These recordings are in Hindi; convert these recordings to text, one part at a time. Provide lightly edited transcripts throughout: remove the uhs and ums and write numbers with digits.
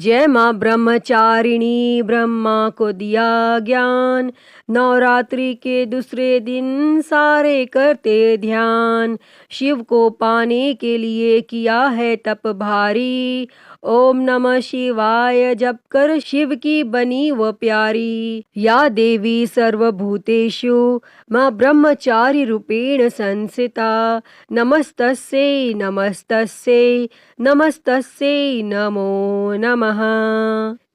जय माँ ब्रह्मचारिणी, ब्रह्मा को दिया ज्ञान, नवरात्रि के दूसरे दिन सारे करते ध्यान। शिव को पाने के लिए किया है तप भारी, ओम नमः शिवाय जप कर शिव की बनी वो प्यारी। या देवी सर्वभूतेषु माँ ब्रह्मचारी रूपेण संस्थिता, नमस्तस्यै नमस्तस्यै नमस्तस्यै नमो नमः।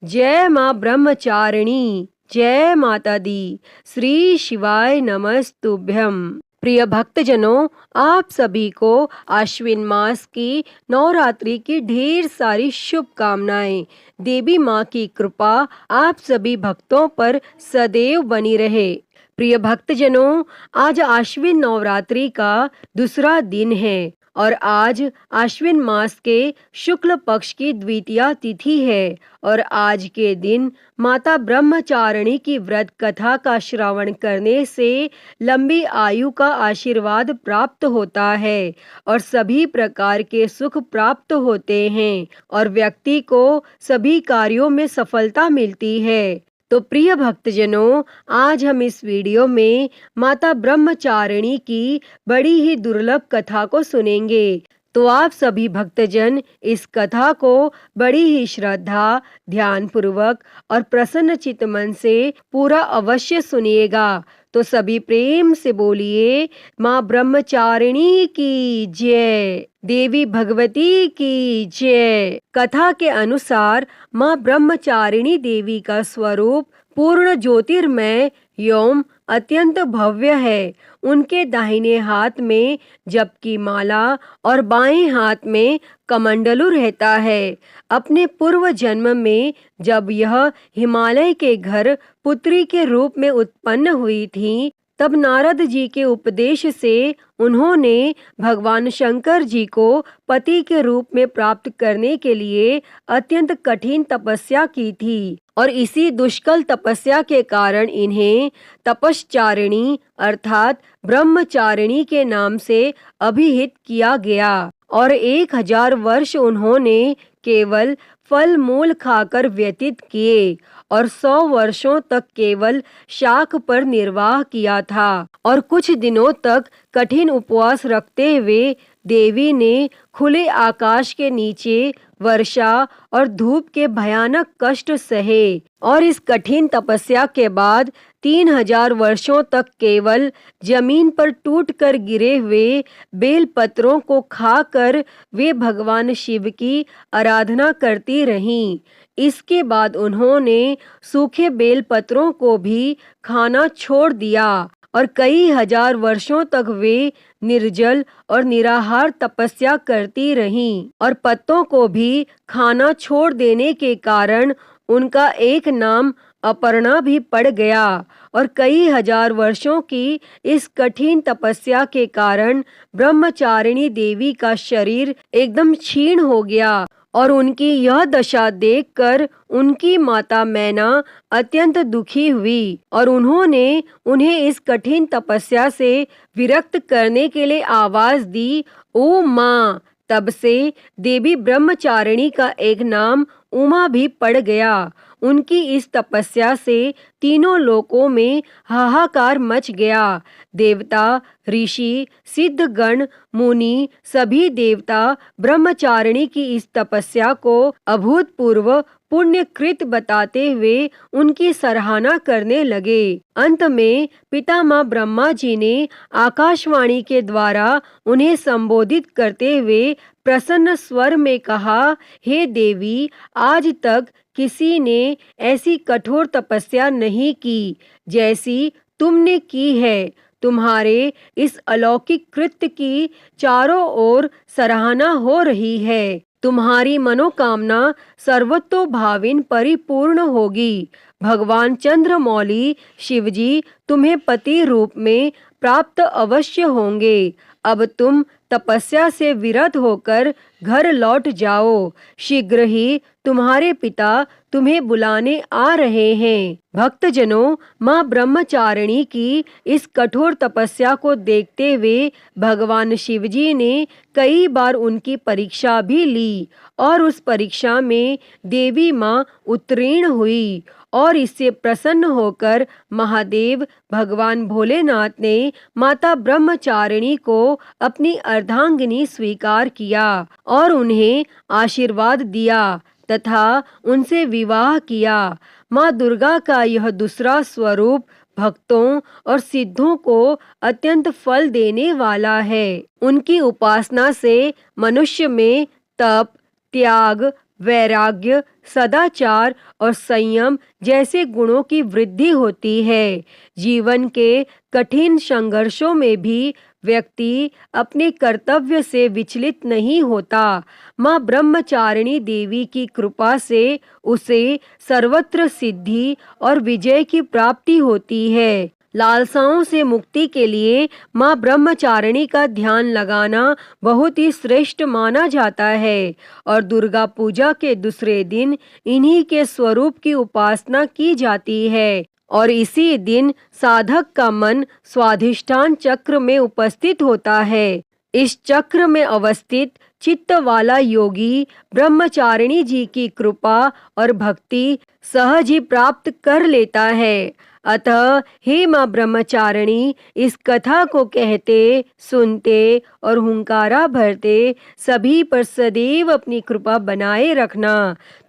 जय माँ ब्रह्मचारिणी, जय माता दी, श्री शिवाय नमस्तुभ्यम। प्रिय भक्तजनों, आप सभी को आश्विन मास की नवरात्रि की ढेर सारी शुभकामनाएं। देवी माँ की कृपा आप सभी भक्तों पर सदैव बनी रहे। प्रिय भक्तजनों, आज आश्विन नवरात्रि का दूसरा दिन है और आज आश्विन मास के शुक्ल पक्ष की द्वितीया तिथि है और आज के दिन माता ब्रह्मचारिणी की व्रत कथा का श्रवण करने से लंबी आयु का आशीर्वाद प्राप्त होता है और सभी प्रकार के सुख प्राप्त होते हैं और व्यक्ति को सभी कार्यों में सफलता मिलती है। तो प्रिय भक्तजनों, आज हम इस वीडियो में माता ब्रह्मचारिणी की बड़ी ही दुर्लभ कथा को सुनेंगे। तो आप सभी भक्तजन इस कथा को बड़ी ही श्रद्धा, ध्यान पूर्वक और प्रसन्न चित्त मन से पूरा अवश्य सुनिएगा। तो सभी प्रेम से बोलिए, माँ ब्रह्मचारिणी की जय, देवी भगवती की जय। कथा के अनुसार माँ ब्रह्मचारिणी देवी का स्वरूप पूर्ण ज्योतिर्मय एवं अत्यंत भव्य है। उनके दाहिने हाथ में जप की माला और बाएं हाथ में कमंडलू रहता है। अपने पूर्व जन्म में जब यह हिमालय के घर पुत्री के रूप में उत्पन्न हुई थी, तब नारद जी के उपदेश से उन्होंने भगवान शंकर जी को पति के रूप में प्राप्त करने के लिए अत्यंत कठिन तपस्या की थी और इसी दुष्कल तपस्या के कारण इन्हें तपश्चारिणी अर्थात ब्रह्मचारिणी के नाम से अभिहित किया गया और 1000 वर्ष उन्होंने केवल फल मूल खाकर व्यतीत किए और 100 वर्षों तक केवल शाक पर निर्वाह किया था और कुछ दिनों तक कठिन उपवास रखते हुए देवी ने खुले आकाश के नीचे वर्षा और धूप के भयानक कष्ट सहे और इस कठिन तपस्या के बाद 3000 वर्षों तक केवल जमीन पर टूटकर गिरे हुए बेल पत्रों को खाकर वे भगवान शिव की आराधना करती रहीं। इसके बाद उन्होंने सूखे बेल पत्रों को भी खाना छोड़ दिया और कई हजार वर्षों तक वे निर्जल और निराहार तपस्या करती रहीं और पत्तों को भी खाना छोड़ देने के कारण उनका एक नाम अपर्णा भी पड़ गया और कई हजार वर्षों की इस कठिन तपस्या के कारण ब्रह्मचारिणी देवी का शरीर एकदम क्षीण हो गया और उनकी यह दशा देखकर उनकी माता मैना अत्यंत दुखी हुई और उन्होंने उन्हें इस कठिन तपस्या से विरक्त करने के लिए आवाज दी, ओ माँ। तब से देवी ब्रह्मचारिणी का एक नाम उमा भी पड़ गया। उनकी इस तपस्या से तीनों लोकों में हाहाकार मच गया। देवता, ऋषि, सिद्धगण, मुनि सभी देवता ब्रह्मचारिणी की इस तपस्या को अभूतपूर्व पुण्यकृत बताते हुए उनकी सराहना करने लगे। अंत में पितामह ब्रह्मा जी ने आकाशवाणी के द्वारा उन्हें संबोधित करते हुए प्रसन्न स्वर में कहा, हे देवी, आज तक किसी ने ऐसी कठोर तपस्या नहीं की जैसी तुमने की है। तुम्हारे इस अलौकिक कृत्य की चारों ओर सराहना हो रही है। तुम्हारी मनोकामना सर्वतोभाविन परिपूर्ण होगी। भगवान चंद्रमौली शिवजी तुम्हें पति रूप में प्राप्त अवश्य होंगे। अब तुम तपस्या से विरत होकर घर लौट जाओ। शीघ्र ही तुम्हारे पिता तुम्हें बुलाने आ रहे हैं। भक्तजनों, माँ ब्रह्मचारिणी की इस कठोर तपस्या को देखते हुए भगवान शिवजी ने कई बार उनकी परीक्षा भी ली और उस परीक्षा में देवी माँ उत्तीर्ण हुई और इससे प्रसन्न होकर महादेव भगवान भोलेनाथ ने माता ब्रह्मचारिणी को अपनी अर्धांगिनी स्वीकार किया और उन्हें आशीर्वाद दिया तथा उनसे विवाह किया। माँ दुर्गा का यह दूसरा स्वरूप भक्तों और सिद्धों को अत्यंत फल देने वाला है। उनकी उपासना से मनुष्य में तप, त्याग, वैराग्य, सदाचार और संयम जैसे गुणों की वृद्धि होती है। जीवन के कठिन संघर्षों में भी व्यक्ति अपने कर्तव्य से विचलित नहीं होता। माँ ब्रह्मचारिणी देवी की कृपा से उसे सर्वत्र सिद्धि और विजय की प्राप्ति होती है। लालसाओं से मुक्ति के लिए माँ ब्रह्मचारिणी का ध्यान लगाना बहुत ही श्रेष्ठ माना जाता है और दुर्गा पूजा के दूसरे दिन इन्हीं के स्वरूप की उपासना की जाती है और इसी दिन साधक का मन स्वाधिष्ठान चक्र में उपस्थित होता है। इस चक्र में अवस्थित चित्त वाला योगी ब्रह्मचारिणी जी की कृपा और भक्ति सहज ही प्राप्त कर लेता है। अतः हे माँ ब्रह्मचारिणी, इस कथा को कहते, सुनते और हुंकारा भरते सभी पर सदैव अपनी कृपा बनाए रखना।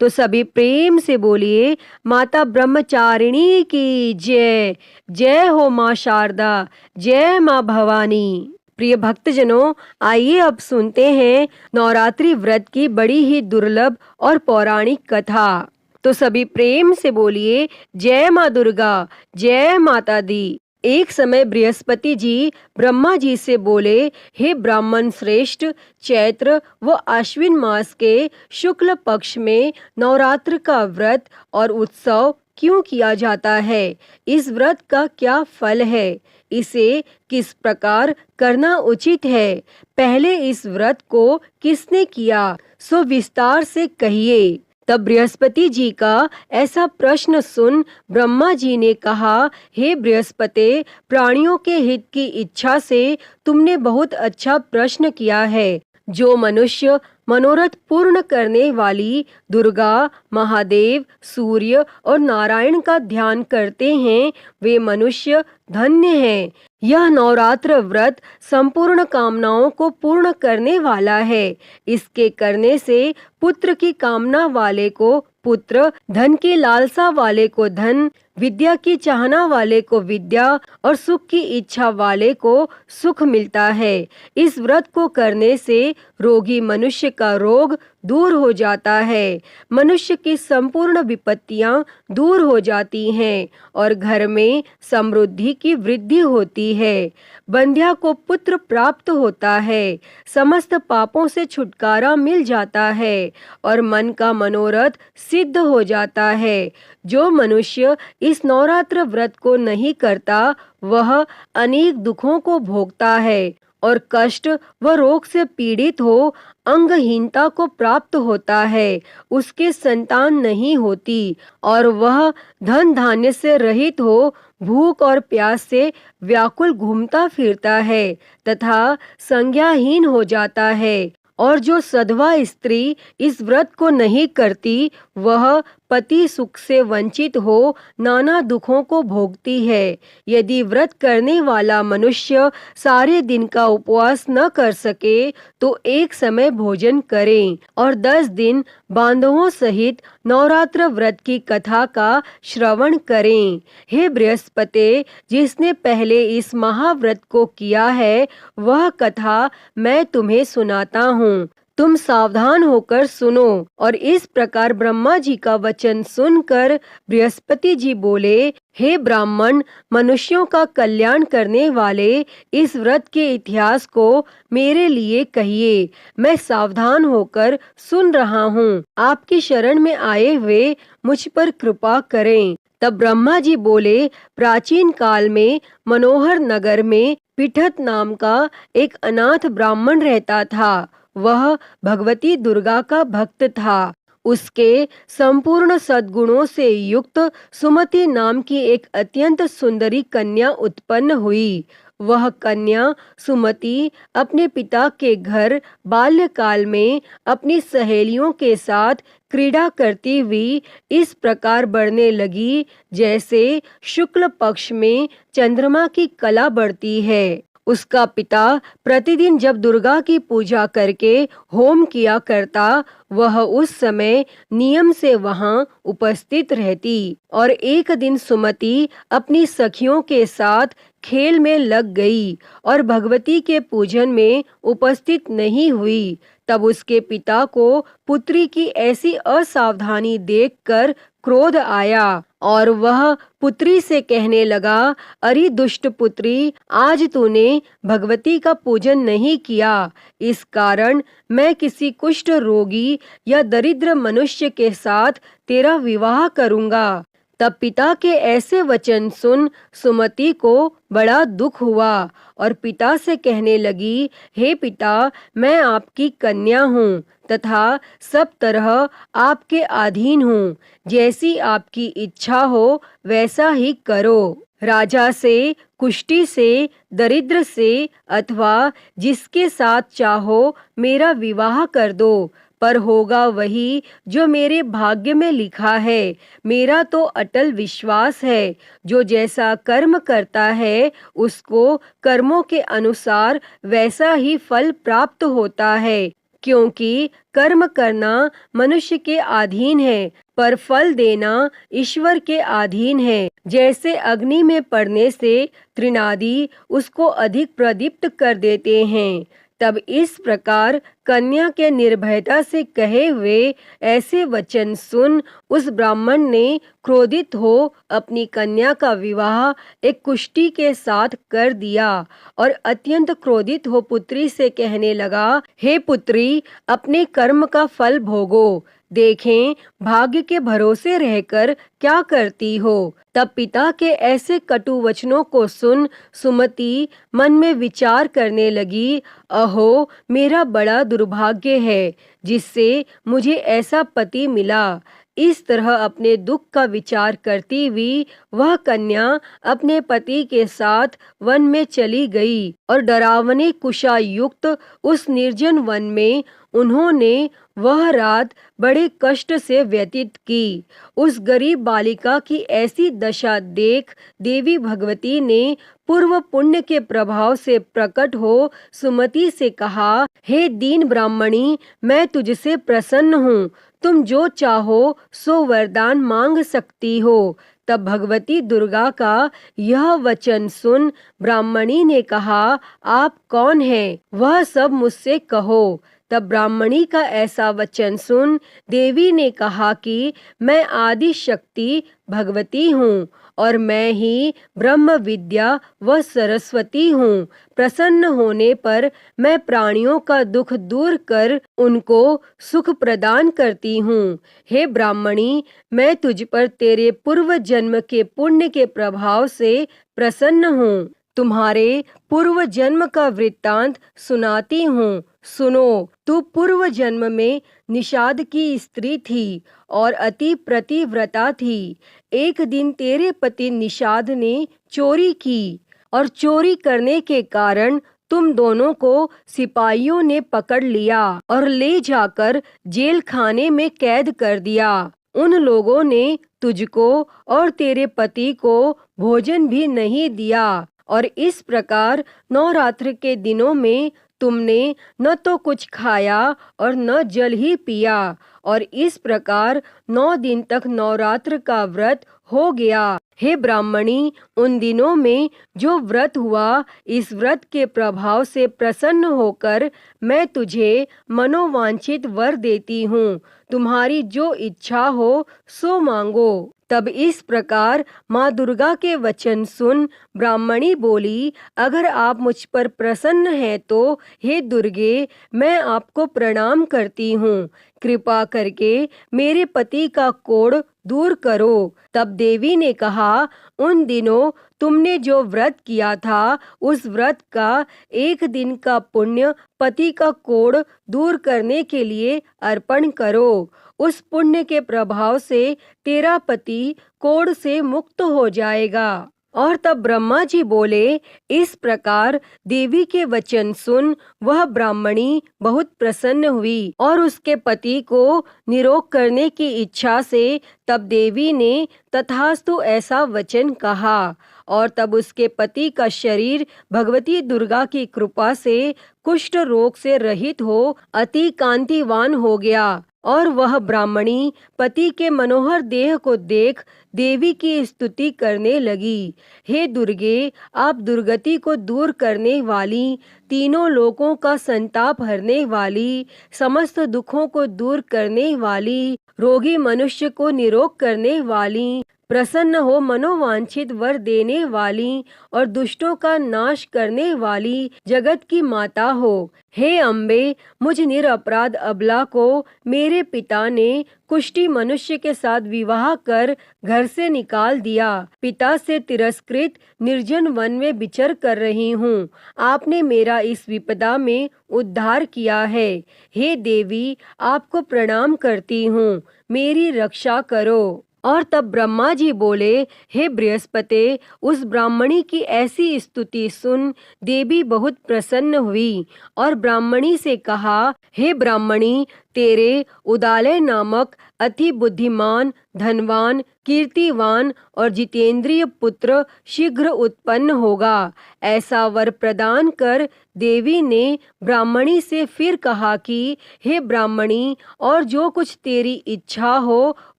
तो सभी प्रेम से बोलिए, माता ब्रह्मचारिणी की जय। जय हो माँ शारदा, जय माँ भवानी। प्रिय भक्तजनों, आइए अब सुनते हैं नवरात्रि व्रत की बड़ी ही दुर्लभ और पौराणिक कथा। तो सभी प्रेम से बोलिए, जय माँ दुर्गा, जय माता दी। एक समय बृहस्पति जी ब्रह्मा जी से बोले, हे ब्राह्मण श्रेष्ठ, चैत्र व आश्विन मास के शुक्ल पक्ष में नवरात्र का व्रत और उत्सव क्यों किया जाता है? इस व्रत का क्या फल है? इसे किस प्रकार करना उचित है? पहले इस व्रत को किसने किया, सो विस्तार से कहिए। तब बृहस्पति जी का ऐसा प्रश्न सुन ब्रह्मा जी ने कहा, हे बृहस्पति, प्राणियों के हित की इच्छा से तुमने बहुत अच्छा प्रश्न किया है। जो मनुष्य मनोरथ पूर्ण करने वाली दुर्गा, महादेव, सूर्य और नारायण का ध्यान करते हैं, वे मनुष्य धन्य हैं। यह नवरात्र व्रत संपूर्ण कामनाओं को पूर्ण करने वाला है। इसके करने से पुत्र की कामना वाले को पुत्र, धन की लालसा वाले को धन, विद्या की चाहना वाले को विद्या और सुख की इच्छा वाले को सुख मिलता है। इस व्रत को करने से रोगी मनुष्य का रोग दूर हो जाता है, मनुष्य की संपूर्ण विपत्तियां दूर हो जाती हैं और घर में समृद्धि की वृद्धि होती है। बंध्या को पुत्र प्राप्त होता है, समस्त पापों से छुटकारा मिल जाता है और मन का मनोरथ सिद्ध हो जाता है। जो मनुष्य इस नवरात्र व्रत को नहीं करता, वह अनेक दुखों को भोगता है और कष्ट व रोग से पीड़ित हो, अंगहीनता को प्राप्त होता है, उसके संतान नहीं होती और वह धन धान्य से रहित हो, भूख और प्यास से व्याकुल घूमता फिरता है तथा संज्ञाहीन हो जाता है। और जो सधवा स्त्री इस व्रत को नहीं करती, वह पति सुख से वंचित हो नाना दुखों को भोगती है। यदि व्रत करने वाला मनुष्य सारे दिन का उपवास न कर सके तो एक समय भोजन करें और 10 दिन बांधवों सहित नवरात्र व्रत की कथा का श्रवण करें। हे बृहस्पति, जिसने पहले इस महाव्रत को किया है, वह कथा मैं तुम्हें सुनाता हूँ। तुम सावधान होकर सुनो। और इस प्रकार ब्रह्मा जी का वचन सुनकर बृहस्पति जी बोले, हे ब्राह्मण, मनुष्यों का कल्याण करने वाले इस व्रत के इतिहास को मेरे लिए कहिए। मैं सावधान होकर सुन रहा हूँ। आपकी शरण में आए हुए मुझ पर कृपा करें। तब ब्रह्मा जी बोले, प्राचीन काल में मनोहर नगर में पिठत नाम का एक अनाथ ब्राह्मण रहता था। वह भगवती दुर्गा का भक्त था। उसके संपूर्ण सद्गुणों से युक्त सुमति नाम की एक अत्यंत सुंदरी कन्या उत्पन्न हुई। वह कन्या सुमति अपने पिता के घर बाल्यकाल में अपनी सहेलियों के साथ क्रीड़ा करती हुई इस प्रकार बढ़ने लगी जैसे शुक्ल पक्ष में चंद्रमा की कला बढ़ती है। उसका पिता प्रतिदिन जब दुर्गा की पूजा करके होम किया करता, वह उस समय नियम से वहां उपस्थित रहती। और एक दिन सुमति अपनी सखियों के साथ खेल में लग गई और भगवती के पूजन में उपस्थित नहीं हुई। तब उसके पिता को पुत्री की ऐसी असावधानी देखकर क्रोध आया और वह पुत्री से कहने लगा, अरे दुष्ट पुत्री, आज तूने भगवती का पूजन नहीं किया, इस कारण मैं किसी कुष्ठ रोगी या दरिद्र मनुष्य के साथ तेरा विवाह करूंगा। तब पिता के ऐसे वचन सुन सुमति को बड़ा दुख हुआ और पिता से कहने लगी, हे पिता, मैं आपकी कन्या हूँ तथा सब तरह आपके अधीन हूँ। जैसी आपकी इच्छा हो वैसा ही करो। राजा से, कुष्ठी से, दरिद्र से अथवा जिसके साथ चाहो मेरा विवाह कर दो, पर होगा वही जो मेरे भाग्य में लिखा है। मेरा तो अटल विश्वास है, जो जैसा कर्म करता है उसको कर्मों के अनुसार वैसा ही फल प्राप्त होता है। क्योंकि कर्म करना मनुष्य के अधीन है, पर फल देना ईश्वर के अधीन है। जैसे अग्नि में पड़ने से तृणादि उसको अधिक प्रदीप्त कर देते हैं, तब इस प्रकार कन्या के निर्भयता से कहे हुए ऐसे वचन सुन उस ब्राह्मण ने क्रोधित हो अपनी कन्या का विवाह एक कुष्ठी के साथ कर दिया और अत्यंत क्रोधित हो पुत्री से कहने लगा, हे पुत्री, अपने कर्म का फल भोगो। देखें भाग्य के भरोसे रहकर क्या करती हो। तब पिता के ऐसे कटु वचनों को सुन सुमति मन में विचार करने लगी, अहो मेरा बड़ा दुर्भाग्य है जिससे मुझे ऐसा पति मिला। इस तरह अपने दुख का विचार करती हुई वह कन्या अपने पति के साथ वन में चली गई और डरावने कुशा युक्त उस निर्जन वन में उन्होंने वह रात बड़े कष्ट से व्यतीत की। उस गरीब बालिका की ऐसी दशा देख देवी भगवती ने पूर्व पुण्य के प्रभाव से प्रकट हो सुमति से कहा, हे दीन ब्राह्मणी, मैं तुझसे प्रसन्न हूँ, तुम जो चाहो सो वरदान मांग सकती हो। तब भगवती दुर्गा का यह वचन सुन ब्राह्मणी ने कहा, आप कौन हैं? वह सब मुझसे कहो। तब ब्राह्मणी का ऐसा वचन सुन देवी ने कहा कि मैं आदि शक्ति भगवती हूँ और मैं ही ब्रह्म विद्या व सरस्वती हूँ। प्रसन्न होने पर मैं प्राणियों का दुख दूर कर उनको सुख प्रदान करती हूँ। हे ब्राह्मणी, मैं तुझ पर तेरे पूर्व जन्म के पुण्य के प्रभाव से प्रसन्न हूँ। तुम्हारे पूर्व जन्म का वृत्तांत सुनाती हूँ, सुनो। तू पूर्व जन्म में निषाद की स्त्री थी और अति प्रतिव्रता थी। एक दिन तेरे पति निषाद ने चोरी की और चोरी करने के कारण तुम दोनों को सिपाहियों ने पकड़ लिया और ले जाकर जेल खाने में कैद कर दिया। उन लोगों ने तुझको और तेरे पति को भोजन भी नहीं दिया और इस प्रकार नवरात्र के दिनों में तुमने न तो कुछ खाया और न जल ही पिया और इस प्रकार 9 दिन तक नवरात्र का व्रत हो गया। हे ब्राह्मणी, उन दिनों में जो व्रत हुआ, इस व्रत के प्रभाव से प्रसन्न होकर मैं तुझे मनोवांछित वर देती हूँ। तुम्हारी जो इच्छा हो सो मांगो। तब इस प्रकार माँ दुर्गा के वचन सुन ब्राह्मणी बोली, अगर आप मुझ पर प्रसन्न हैं तो हे दुर्गे, मैं आपको प्रणाम करती हूँ। कृपा करके मेरे पति का कोढ़ दूर करो। तब देवी ने कहा, उन दिनों तुमने जो व्रत किया था उस व्रत का 1 दिन का पुण्य पति का कोढ़ दूर करने के लिए अर्पण करो। उस पुण्य के प्रभाव से तेरा पति कोढ़ से मुक्त हो जाएगा। और तब ब्रह्मा जी बोले, इस प्रकार देवी के वचन सुन वह ब्राह्मणी बहुत प्रसन्न हुई और उसके पति को निरोग करने की इच्छा से तब देवी ने तथास्तु ऐसा वचन कहा। और तब उसके पति का शरीर भगवती दुर्गा की कृपा से कुष्ठ रोग से रहित हो अति कांतिवान हो गया। और वह ब्राह्मणी पति के मनोहर देह को देख देवी की स्तुति करने लगी। हे दुर्गे, आप दुर्गति को दूर करने वाली, तीनों लोकों का संताप हरने वाली, समस्त दुखों को दूर करने वाली, रोगी मनुष्य को निरोग करने वाली, प्रसन्न हो मनोवांछित वर देने वाली और दुष्टों का नाश करने वाली जगत की माता हो। हे अम्बे, मुझ निरपराध अबला को मेरे पिता ने कुष्ठी मनुष्य के साथ विवाह कर घर से निकाल दिया। पिता से तिरस्कृत निर्जन वन में विचर कर रही हूँ। आपने मेरा इस विपदा में उद्धार किया है। हे देवी, आपको प्रणाम करती हूँ, मेरी रक्षा करो। और तब ब्रह्मा जी बोले, हे बृहस्पति, उस ब्राह्मणी की ऐसी स्तुति सुन देवी बहुत प्रसन्न हुई और ब्राह्मणी से कहा, हे ब्राह्मणी, तेरे उदालय नामक अति बुद्धिमान, धनवान, कीर्तिवान और जितेंद्रिय पुत्र शीघ्र उत्पन्न होगा। ऐसा वर प्रदान कर देवी ने ब्राह्मणी से फिर कहा कि हे ब्राह्मणी, और जो कुछ तेरी इच्छा हो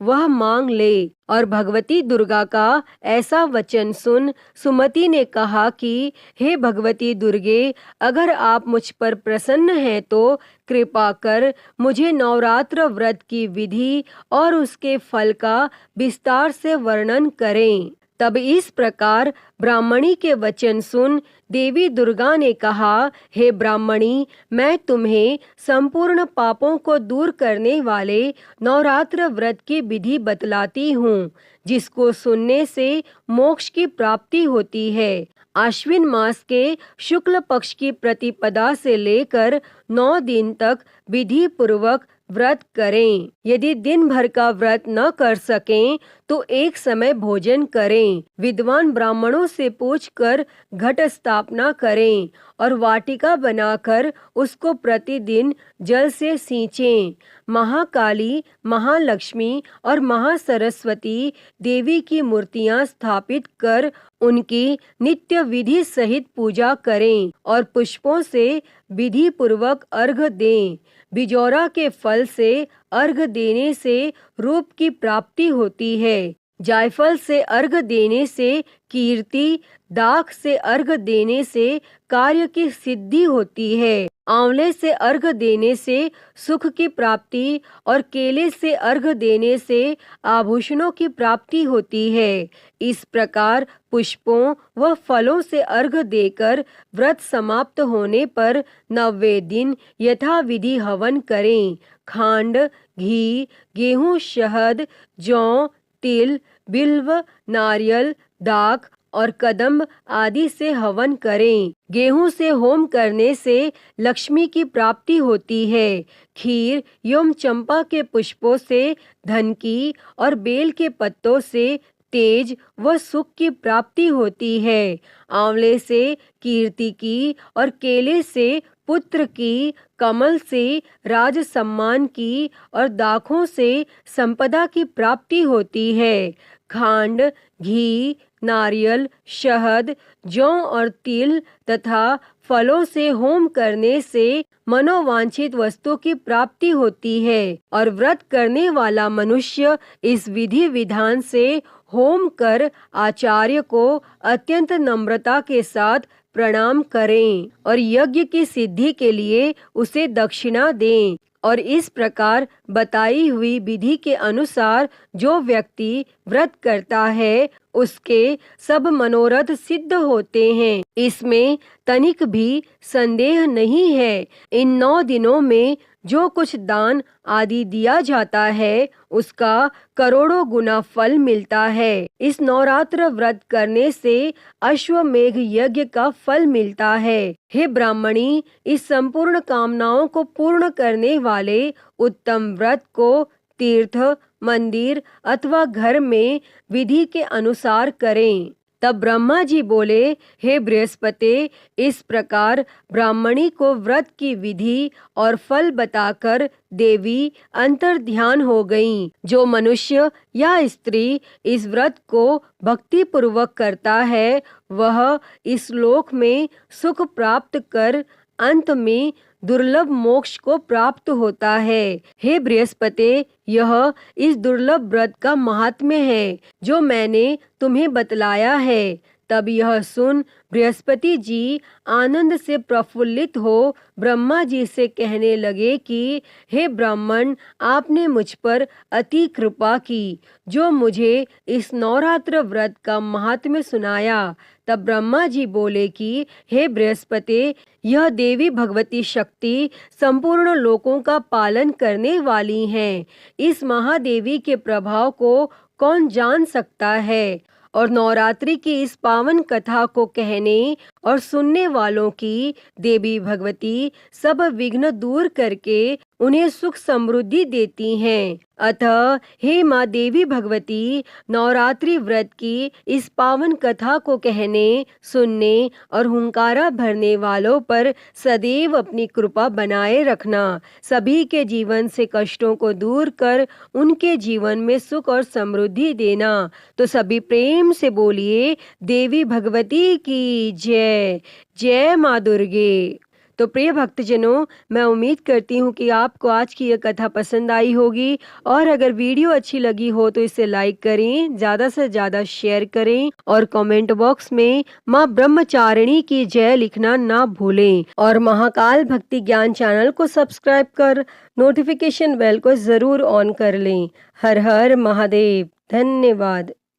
वह मांग ले। और भगवती दुर्गा का ऐसा वचन सुन सुमति ने कहा कि हे भगवती दुर्गे, अगर आप मुझ पर प्रसन्न हैं तो कृपा कर मुझे नवरात्र व्रत की विधि और उसके फल का विस्तार से वर्णन करें। तब इस प्रकार ब्राह्मणी के वचन सुन देवी दुर्गा ने कहा, हे ब्राह्मणी, मैं तुम्हें संपूर्ण पापों को दूर करने वाले नवरात्र व्रत की विधि बतलाती हूँ, जिसको सुनने से मोक्ष की प्राप्ति होती है। आश्विन मास के शुक्ल पक्ष की प्रतिपदा से लेकर 9 दिन तक विधि पूर्वक व्रत करें। यदि दिन भर का व्रत न कर सकें तो एक समय भोजन करें। विद्वान ब्राह्मणों से पूछकर घट स्थापना करें और वाटिका बनाकर उसको प्रतिदिन जल से सींचें। महाकाली, महालक्ष्मी और महासरस्वती देवी की मूर्तियां स्थापित कर उनकी नित्य विधि सहित पूजा करें और पुष्पों से विधि पूर्वक अर्घ दें। बिजौरा के फल से अर्घ देने से रूप की प्राप्ति होती है। जायफल से अर्घ देने से कीर्ति, दाख से अर्घ देने से कार्य की सिद्धि होती है। आंवले से अर्घ देने से सुख की प्राप्ति और केले से अर्घ देने से आभूषणों की प्राप्ति होती है। इस प्रकार पुष्पों व फलों से अर्घ देकर व्रत समाप्त होने पर 90वें दिन यथाविधि हवन करें। खांड, घी, गेहूं, शहद, जौ, तिल, बिल्व, नारियल, दाख और कदम्ब आदि से हवन करें। गेहूं से होम करने से लक्ष्मी की प्राप्ति होती है। खीर एवं चंपा के पुष्पों से धन की और बेल के पत्तों से तेज व सुख की प्राप्ति होती है। आंवले से कीर्ति की और केले से पुत्र की, कमल से राज सम्मान की और दाखों से संपदा की प्राप्ति होती है। खांड, घी, नारियल, शहद, जौ और तिल तथा फलों से होम करने से मनोवांछित वस्तु की प्राप्ति होती है और व्रत करने वाला मनुष्य इस विधि विधान से होम कर आचार्य को अत्यंत नम्रता के साथ प्रणाम करें और यज्ञ की सिद्धि के लिए उसे दक्षिणा दें। और इस प्रकार बताई हुई विधि के अनुसार जो व्यक्ति व्रत करता है उसके सब मनोरथ सिद्ध होते हैं। इसमें तनिक भी संदेह नहीं है। इन 9 दिनों में जो कुछ दान आदि दिया जाता है उसका करोड़ों गुना फल मिलता है। इस नवरात्र व्रत करने से अश्वमेघ यज्ञ का फल मिलता है। हे ब्राह्मणी, इस संपूर्ण कामनाओं को पूर्ण करने वाले उत्तम व्रत को तीर्थ, मंदिर अथवा घर में विधि के अनुसार करें। तब ब्रह्मा जी बोले, हे बृहस्पति, इस प्रकार ब्राह्मणी को व्रत की विधि और फल बताकर देवी अंतर ध्यान हो गईं। जो मनुष्य या स्त्री इस व्रत को भक्ति पूर्वक करता है वह इस लोक में सुख प्राप्त कर अंत में दुर्लभ मोक्ष को प्राप्त होता है। हे बृहस्पति, यह इस दुर्लभ व्रत का महात्म्य है जो मैंने तुम्हें बतलाया है। तब यह सुन बृहस्पति जी आनंद से प्रफुल्लित हो ब्रह्मा जी से कहने लगे कि हे ब्राह्मण, आपने मुझ पर अति कृपा की जो मुझे इस नवरात्र व्रत का महात्म्य सुनाया। तब ब्रह्मा जी बोले कि हे बृहस्पति, यह देवी भगवती शक्ति संपूर्ण लोकों का पालन करने वाली हैं। इस महादेवी के प्रभाव को कौन जान सकता है, और नवरात्रि की इस पावन कथा को कहने और सुनने वालों की देवी भगवती सब विघ्न दूर करके उन्हें सुख समृद्धि देती हैं। अतः हे माँ देवी भगवती, नवरात्रि व्रत की इस पावन कथा को कहने, सुनने और हुंकारा भरने वालों पर सदैव अपनी कृपा बनाए रखना। सभी के जीवन से कष्टों को दूर कर उनके जीवन में सुख और समृद्धि देना। तो सभी प्रेम से बोलिए, देवी भगवती की जय। जय माँ दुर्गे। तो प्रिय भक्तजनों, मैं उम्मीद करती हूँ कि आपको आज की यह कथा पसंद आई होगी, और अगर वीडियो अच्छी लगी हो तो इसे लाइक करें, ज़्यादा से ज़्यादा शेयर करें और कमेंट बॉक्स में माँ ब्रह्मचारिणी की जय लिखना ना भूलें। और महाकाल भक्ति ज्ञान चैनल को सब्सक्राइब कर नोटिफिकेशन बेल को ज़रूर ऑन कर लें। हर हर महादेव। धन्यवाद।